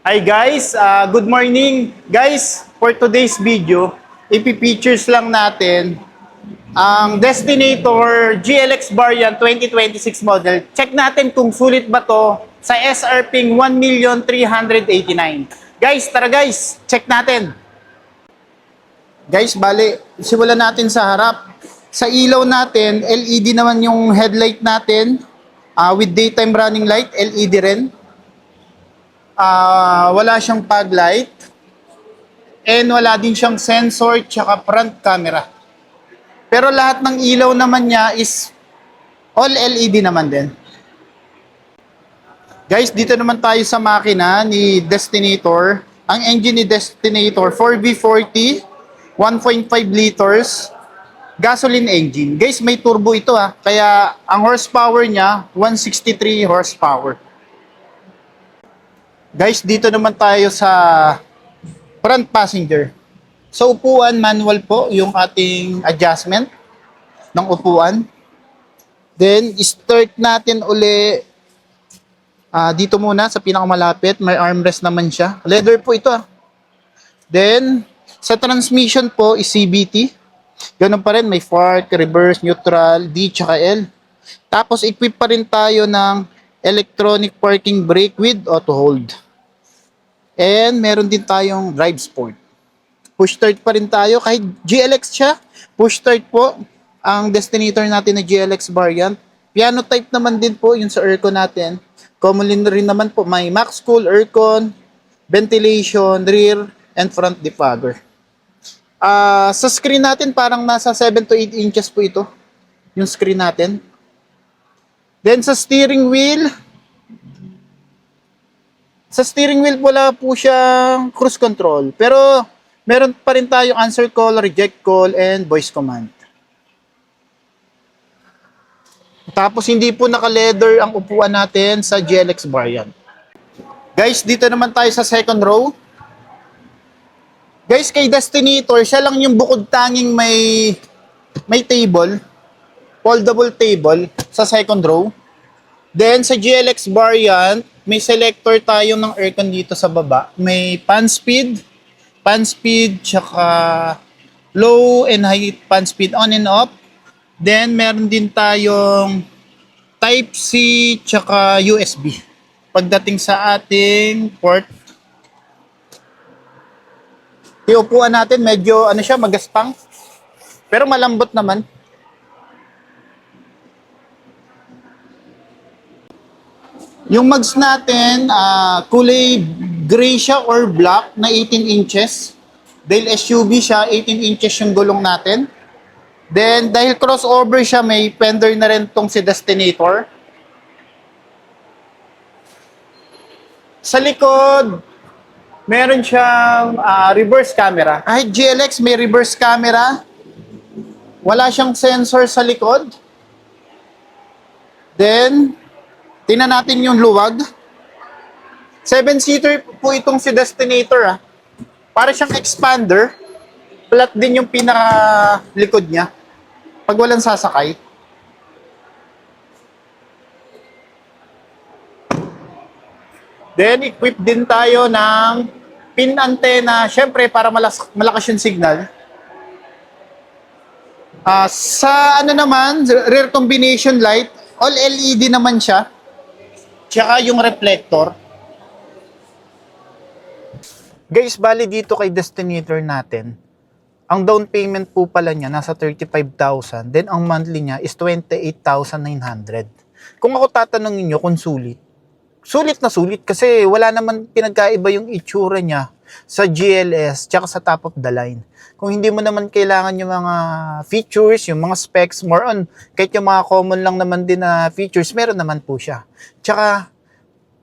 Hi guys, good morning. Guys, for today's video, ipipictures lang natin ang Destinator GLX Variant 2026 model. Check natin kung sulit ba to sa SRP 1,389,000. Guys, tara guys, check natin. Guys, bale, simulan natin sa harap. Sa ilaw natin, LED naman yung headlight natin. With daytime running light, LED rin. Wala siyang fog light. And wala din siyang sensor tsaka front camera. Pero lahat ng ilaw naman niya is all LED naman din. Guys, dito naman tayo sa makina ni Destinator. Ang engine ni Destinator, 4V40, 1.5 liters, gasoline engine. Guys, may turbo ito kaya ang horsepower niya, 163 horsepower. Guys, dito naman tayo sa front passenger. Sa upuan, manual po yung ating adjustment ng upuan. Then, start natin uli dito muna sa pinakamalapit. May armrest naman siya. Leather po ito Then, sa transmission po is CVT. Ganun pa rin, may fork, reverse, neutral, D, tsaka L. Tapos, equip pa rin tayo ng electronic parking brake with auto hold. And meron din tayong drive sport. Push start pa rin tayo. Kahit GLX siya, push start po ang Destinator natin na GLX variant. Piano type naman din po yung sa aircon natin. Commonly rin naman po may max cool, aircon, ventilation, rear, and front defogger. Sa screen natin parang nasa 7 to 8 inches po ito. Yung screen natin. Then sa steering wheel, wala po siyang cruise control. Pero meron pa rin tayong answer call, reject call, and voice command. Tapos hindi po naka-leather ang upuan natin sa GLX variant. Guys, dito naman tayo sa second row. Guys, kay Destinator, siya lang yung bukod tanging may table, foldable table sa second row. Then sa GLX variant, may selector tayo ng aircon dito sa baba. May fan speed, tsaka low and high fan speed on and off. Then meron din tayong Type-C tsaka USB. Pagdating sa ating port, yung upuan natin medyo magaspang. Pero malambot naman. Yung mags natin, kulay gray siya or black na 18 inches. Dahil SUV siya, 18 inches yung gulong natin. Then, dahil crossover siya, may fender na rin tong si Destinator. Sa likod, meron siyang reverse camera. Kahit GLX may reverse camera, wala siyang sensor sa likod. Then, tingnan natin yung luwag. 7-seater po itong si Destinator Para siyang expander. Flat din yung pinaka-likod niya. Pag walang sasakay. Then, equip din tayo ng pin antenna. Siyempre, para malakas yung signal. Sa naman, rear combination light, all LED naman siya. Tsaka yung reflector. Guys, bali dito kay Destinator natin, ang down payment po pala niya nasa 35,000. Then ang monthly niya is 28,900. Kung ako tatanungin niyo kung sulit na sulit kasi wala naman pinagkaiba yung itsura niya sa GLS tsaka sa top of the line. Kung hindi mo naman kailangan yung mga features, yung mga specs, more on, kahit yung mga common lang naman din na features, meron naman po siya. Tsaka,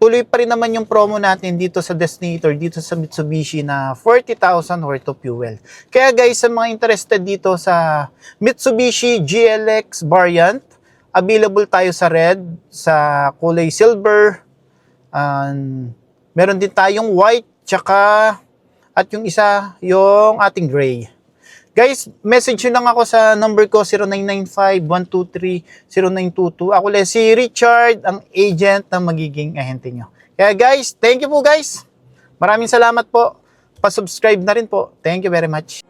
tuloy pa rin naman yung promo natin dito sa Destinator, dito sa Mitsubishi na 40,000 worth of fuel. Kaya guys, sa mga interested dito sa Mitsubishi GLX variant, available tayo sa red, sa kulay silver, meron din tayong white, tsaka at yung isa, yung ating gray. Guys, message nyo lang ako sa number ko 0995-123-0922. Ako lang si Richard, ang agent na magiging ahente nyo. Kaya guys, thank you po guys. Maraming salamat po. Pa-subscribe na rin po. Thank you very much.